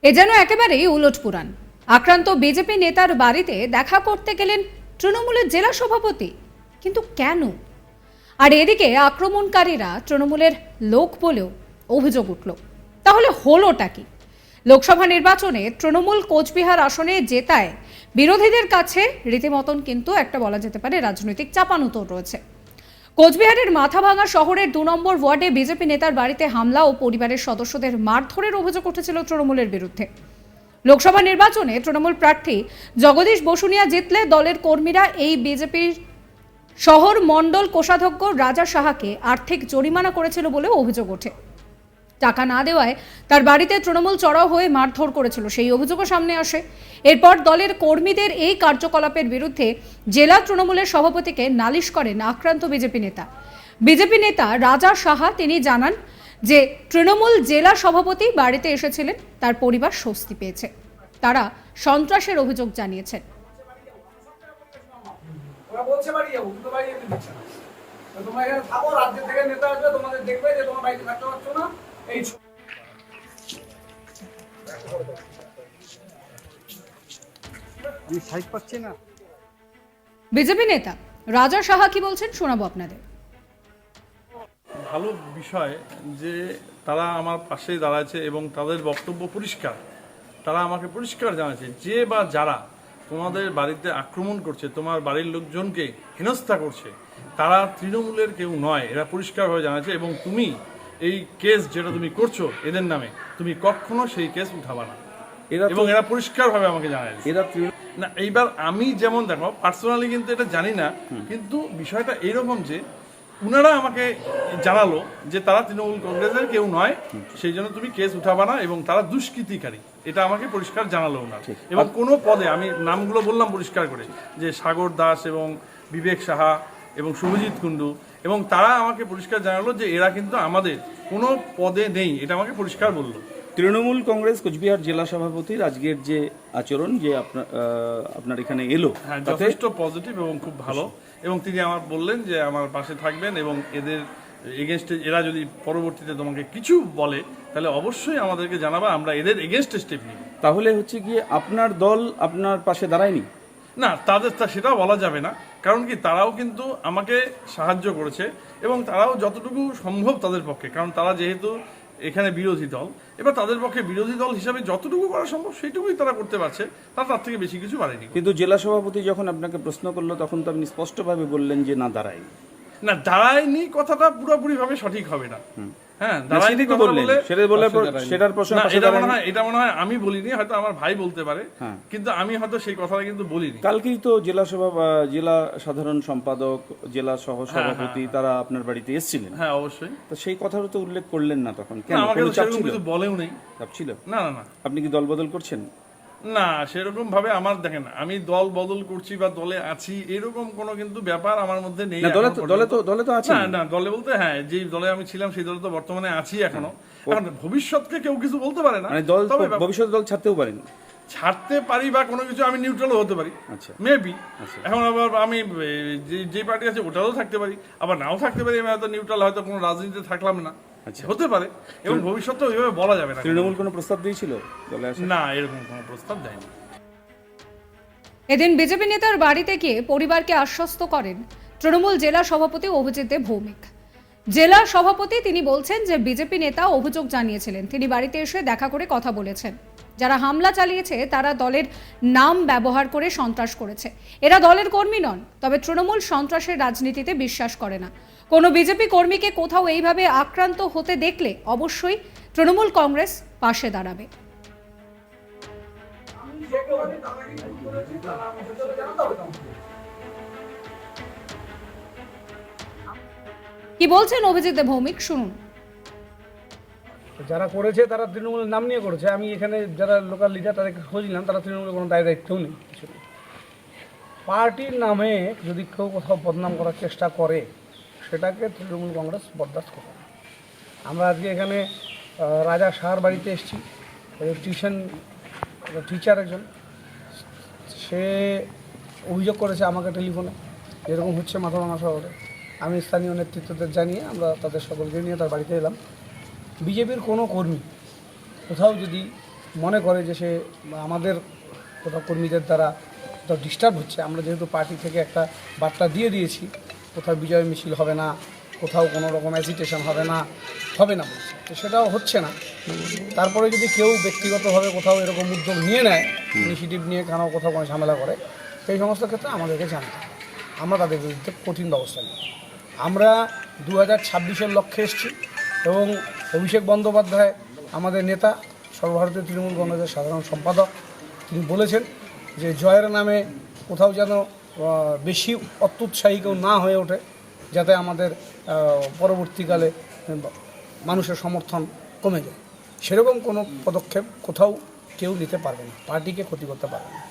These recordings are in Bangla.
এ যেন একেবারেই উলটপুরাণ। আক্রান্ত বিজেপি নেতার বাড়িতে দেখা করতে গেলেন তৃণমূলের জেলা সভাপতি, কিন্তু কেন? আর এদিকে আক্রমণকারীরা তৃণমূলের লোক বলেও অভিযোগ উঠল। তাহলে হলোটা কি? লোকসভা নির্বাচনে তৃণমূল কোচবিহার আসনে জেতায় বিরোধীদের কাছে রীতিমতন কিন্তু একটা বলা যেতে পারে রাজনৈতিক চাপানুতর রয়েছে। কোচবিহারের মাথাভাঙা শহরের 2 নম্বর ওয়ার্ডে বিজেপি নেতার বাড়িতে হামলা ও পরিবারের সদস্যদের মারধরের অভিযোগ উঠেছিল তৃণমূলের বিরুদ্ধে। লোকসভা নির্বাচনে তৃণমূল প্রার্থী জগদীশ বসুনিয়া জিতলে দলের কর্মীরা এই বিজেপির শহর মণ্ডল কোষাধ্যক্ষ রাজা সাহাকে আর্থিক জরিমানা করেছিল বলেও অভিযোগ ওঠে। টাকা না দেওয়ায় তার বাড়িতে তৃণমূল চড়াও হয়ে মারধর করেছিল, সেই অভিযোগও সামনে আসে। এরপর দলের কর্মীদের এই কার্যকলাপের বিরুদ্ধে জেলা তৃণমূলের সভাপতিকে নালিশ করেন আক্রান্ত বিজেপি নেতা রাজা সাহা। তিনি জানান যে তৃণমূল জেলা সভাপতি বাড়িতে এসেছিলেন, তার পরিবার স্বস্তি পেয়েছে। তারা সন্ত্রাসের অভিযোগ জানিয়েছেন। বিজেপি নেতা রাজা সাহা কি বলছেন শোনাবো আপনাদের। ভালো বিষয় যে তারা আমার পাশে দাঁড়াচ্ছে এবং তাদের বক্তব্য পরিষ্কার। তারা আমাকে পরিষ্কার জানাচ্ছে যে বা যারা তোমাদের বাড়িতে আক্রমণ করছে, তোমার বাড়ির লোকজনকে হেনস্থা করছে, তারা তৃণমূলের কেউ নয়, এরা পরিষ্কারভাবে জানাচ্ছে। এবং তুমি এই কেস যেটা তুমি করছো এদের নামে, তুমি কখনো সেই কেস উঠাবা না, এবং এরা পরিষ্কারভাবে আমাকে জানায়। এরা না, এইবার আমি যেমন দেখো পার্সোনালি কিন্তু এটা জানি না, কিন্তু বিষয়টা এইরকম যে উনারা আমাকে জানালো যে তারা তৃণমূল কংগ্রেসের কেউ নয়, সেই জন্য তুমি কেস উঠাবা না, এবং তারা দুষ্কৃতিকারী, এটা আমাকে পরিষ্কার জানালো ওনার। এবং কোনো পদে আমি নামগুলো বললাম পরিষ্কার করে, যে সাগর দাস এবং বিবেক সাহা এবং শুভজিৎ কুণ্ডু, এবং তারা আমাকে পরিষ্কার জানালো যে এরা কিন্তু আমাদের কোনো পদে নেই, এটা আমাকে পরিষ্কার বললো। তৃণমূল কংগ্রেস কোচবিহার জেলা সভাপতির আজকের যে আচরণ, যে আপনার এখানে এলো, হ্যাঁ, যথেষ্ট পজিটিভ এবং খুব ভালো। এবং তিনি আমার বললেন যে আমার পাশে থাকবেন, এবং এদের এগেনস্টে এরা যদি পরবর্তীতে তোমাকে কিছু বলে তাহলে অবশ্যই আমাদেরকে জানাবা, আমরা এদের এগেনস্টে স্টেপ নিব। তাহলে হচ্ছে গিয়ে আপনার দল আপনার পাশে দাঁড়ায়নি? না, তাদের সেটাও বলা যাবে না, কারণ কি তারাও কিন্তু আমাকে সাহায্য করেছে, এবং তারাও যতটুকু সম্ভব তাদের পক্ষে, কারণ তারা যেহেতু এখানে বিরোধী দল, এবার তাদের পক্ষে বিরোধী দল হিসাবে যতটুকু করা সম্ভব সেইটুকুই তারা করতে পারছে, তার থেকে বেশি কিছু পারেনি। কিন্তু জেলা সভাপতি যখন আপনাকে প্রশ্ন করলো তখন তো আপনি স্পষ্টভাবে বললেন যে না, দাঁড়াই না, দাঁড়ায়নি কথাটা পুরোপুরি ভাবে সঠিক হবে না। হ্যাঁ, দাঁড়ায়নি কথা বললে সেটার প্রশ্ন এটা মনে হয় আমি বলিনি, হয়তো আমার ভাই বলতে পারে, কিন্তু আমি হয়তো সেই কথাটা কিন্তু বলিনি। কালকেই তো জেলা সাধারণ সম্পাদক, জেলা সহ সভাপতি তারা আপনার বাড়িতে এসেছিলেন। হ্যাঁ, অবশ্যই। তো সেই কথাটা তো উল্লেখ করলেন না তখন, কেন? আমাকে সেরকম কিছু বলেও নেই। চাপ ছিল? না না না। আপনি কি দল বদল করছেন? না, সেরকম ভাবে আমার দেখেন আমি দল বদল করছি বা দলে আছি এরকম কোনো কিন্তু ব্যাপার আমার মধ্যে নেই। দলে তো আছে। না, দলে বলতে হ্যাঁ, যে দলে আমি ছিলাম সেই দলে তো বর্তমানে আছি এখনো। এখন ভবিষ্যৎকে কেউ কিছু বলতে পারে না, তবে ভবিষ্যৎ দল ছাড়তেও পারেন, ছাড়তে পারি বা কোনো কিছু আমি নিউট্রালও হতে পারি, মেবি। এখন আবার আমি যে পার্টি আছে ওটাও থাকতে পারি, আবার নাও থাকতে পারি। আমি হয়তো নিউট্রাল, হয়তো কোনো রাজনীতিতে থাকলাম না, হতে পারে। এবং ভবিষ্যৎ ওইভাবে বলা যাবে না। তৃণমূল কোনো প্রস্তাব দিয়েছিল? না, এরকম কোনো প্রস্তাব দেয়নি। এদিন বিজেপি নেতার বাড়িতে গিয়ে পরিবারকে আশ্বস্ত করেন তৃণমূল জেলা সভাপতি অভিজিৎ দেব ভৌমিক। জেলা সভাপতি তিনি বলছেন যে বিজেপি নেতা অভিযোগ জানিয়েছিলেন, তিনি বাড়িতে এসে দেখা করে কথা বলেছেন। যারা হামলা চালিয়েছে তারা দলের নাম ব্যবহার করে সন্ত্রাস করেছে, এরা দলের কর্মী নন। তবে তৃণমূল সন্ত্রাসের রাজনীতিতে বিশ্বাস করে না। কোনো বিজেপি কর্মীকে কোথাও এইভাবে আক্রান্ত হতে দেখলে অবশ্যই তৃণমূল কংগ্রেস পাশে দাঁড়াবে। কি বলছেন অভিজিৎ দেব ভৌমিক, শুনুন। যারা করেছে তারা তৃণমূলের নাম নিয়ে করেছে। আমি এখানে যারা লোকাল লিডার তাদেরকে খুঁজলাম, তারা তৃণমূলের কোনো দায়িত্বও নেই, কিছু নেই। পার্টির নামে যদি কেউ কোথাও বদনাম করার চেষ্টা করে সেটাকে তৃণমূল কংগ্রেস বরদাস্ত করে না। আমরা আজকে এখানে রাজা শাহর বাড়িতে এসেছি, টিচার একজন, সে অভিযোগ করেছে আমাকে টেলিফোনে এরকম হচ্ছে মাথাভাঙা শহরে। আমি স্থানীয় নেতৃত্বদের জানিয়ে আমরা তাদের সকলকে নিয়ে তার বাড়িতে এলাম। বিজেপির কোনো কর্মী কোথাও যদি মনে করে যে সে আমাদের কোথাও কর্মীদের দ্বারা কোথাও ডিস্টার্ব হচ্ছে, আমরা যেহেতু পার্টি থেকে একটা বার্তা দিয়ে দিয়েছি কোথাও বিজয় মিছিল হবে না, কোথাও কোনো রকম অ্যাজিটেশন হবে না বলছে, তো সেটাও হচ্ছে না। তারপরে যদি কেউ ব্যক্তিগতভাবে কোথাও এরকম উদ্যোগ নিয়ে নেয়, ইনিশিয়েটিভ নিয়ে কোথাও কোনো ঝামেলা করে, সেই সমস্ত ক্ষেত্রে আমাদেরকে জানতে হবে, আমরা তাদের বিরুদ্ধে কঠিন ব্যবস্থা নিই। আমরা 2026-এর লক্ষ্যে এসেছি এবং অভিষেক বন্দ্যোপাধ্যায় আমাদের নেতা, সর্বভারতীয় তৃণমূল কংগ্রেসের সাধারণ সম্পাদক, তিনি বলেছেন যে জয়ের নামে কোথাও যেন বেশি অত্যুৎসাহী কেউ না হয়ে ওঠে, যাতে আমাদের পরবর্তীকালে মানুষের সমর্থন কমে যায়। সেরকম কোনো পদক্ষেপ কোথাও কেউ নিতে পারবে না, পার্টিকে ক্ষতি করতে পারবে না,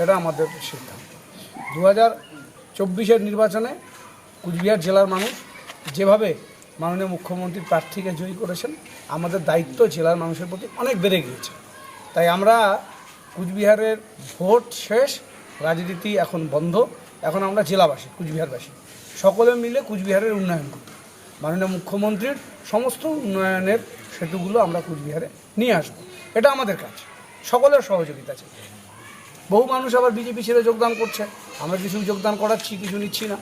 এটা আমাদের সিদ্ধান্ত। 2024-এর নির্বাচনে কুচবিহার জেলার মানুষ যেভাবে মাননীয় মুখ্যমন্ত্রীর প্রার্থীকে জয়ী করেছেন, আমাদের দায়িত্ব জেলার মানুষের প্রতি অনেক বেড়ে গিয়েছে। তাই আমরা কুচবিহারের ভোট শেষ, রাজনীতি এখন বন্ধ, এখন আমরা জেলাবাসী, কুচবিহারবাসী সকলে মিলে কুচবিহারের উন্নয়ন করি। মাননীয় মুখ্যমন্ত্রীর সমস্ত উন্নয়নের সেতুগুলো আমরা কুচবিহারে নিয়ে আসবো, এটা আমাদের কাজ, সকলের সহযোগিতা চাই। বহু মানুষ আবার বিজেপি ছেড়ে যোগদান করছে, আমরা কিছু যোগদান করাচ্ছি, কিছু নিচ্ছি না,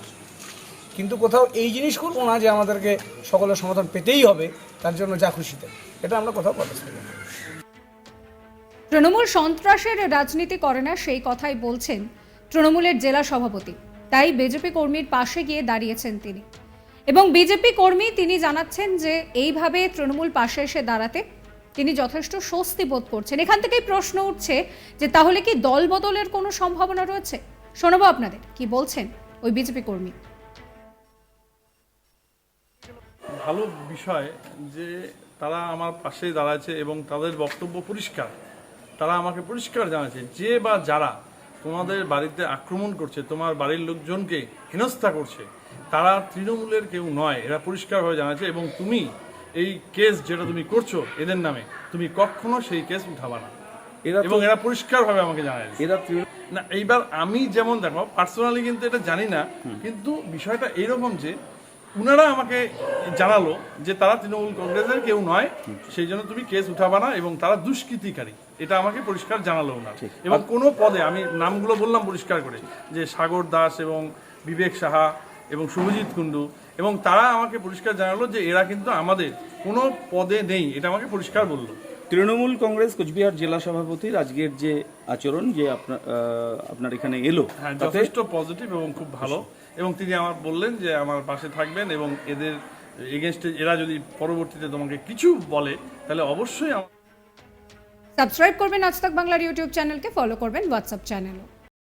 কিন্তু কোথাও এই জিনিস করবো না যে আমাদেরকে সকলের সমর্থন পেতেই হবে, তার জন্য যা খুশিতে, এটা আমরা কোথাও প্রকাশ করি না। তৃণমূল সন্ত্রাসের রাজনীতি করে না, সেই কথাই বলছেন তৃণমূলের জেলা সভাপতি। তাই বিজেপি কর্মীর পাশে গিয়ে দাঁড়িয়েছেন তিনি, এবং বিজেপি কর্মী তিনি জানাচ্ছেন যে এইভাবে তৃণমূল পাশে এসে দাঁড়াতে তিনি যথেষ্ট স্বস্তি বোধ করছেন। এখান থেকেই প্রশ্ন উঠছে যে তাহলে কি দল বদলের কোনো সম্ভাবনা রয়েছে? শোনাবো আপনাদের কি বলছেন ওই বিজেপি কর্মী। ভালো বিষয় যে তারা আমার পাশেই দাঁড়াচ্ছে এবং তাদের বক্তব্য পরিষ্কার, তারা আমাকে পরিষ্কার জানাচ্ছে যে বা যারা তোমাদের বাড়িতে আক্রমণ করছে, তোমার বাড়ির লোকজনকে হেনস্থা করছে, তারা তৃণমূলের কেউ নয়, এরা পরিষ্কারভাবে জানাচ্ছে। এবং তুমি এই কেস যেটা তুমি করছো এদের নামে, তুমি কখনো সেই কেস উঠাবা না, এবং এরা পরিষ্কারভাবে আমাকে জানায়। এরা না, এইবার আমি যেমন দেখো পার্সোনালি কিন্তু এটা জানি না, কিন্তু বিষয়টা এইরকম যে উনারা আমাকে জানালো যে তারা তৃণমূল কংগ্রেসের কেউ নয়, সেই জন্য তুমি কেস উঠাবা না, এবং তারা দুষ্কৃতিকারী, এটা আমাকে পরিষ্কার জানালো ওনারা। এবং কোনো পদে আমি নামগুলো বললাম পরিষ্কার করে, যে সাগর দাস এবং বিবেক সাহা এবং শুভজিৎ কুণ্ডু, এবং তারা আমাকে পরিষ্কার জানালো যে এরা কিন্তু আমাদের কোনো পদে নেই, এটা আমাকে পরিষ্কার বললো। তৃণমূল কংগ্রেস কুচবিহার জেলা সভাপতির আজকের যে আচরণ, যে আপনার এখানে এলো, হ্যাঁ, যথেষ্ট পজিটিভ এবং খুব ভালো। এবং তিনি আমার বললেন যে আমার পাশে থাকবেন, এবং এদের এগেনস্টে এরা যদি পরবর্তীতে তোমাকে কিছু বলে তাহলে অবশ্যই সাবস্ক্রাইব করবেন আজ তাক বাংলার ইউটিউব চ্যানেলকে, ফলো করবেন হোয়াটসঅ্যাপ চ্যানেলও।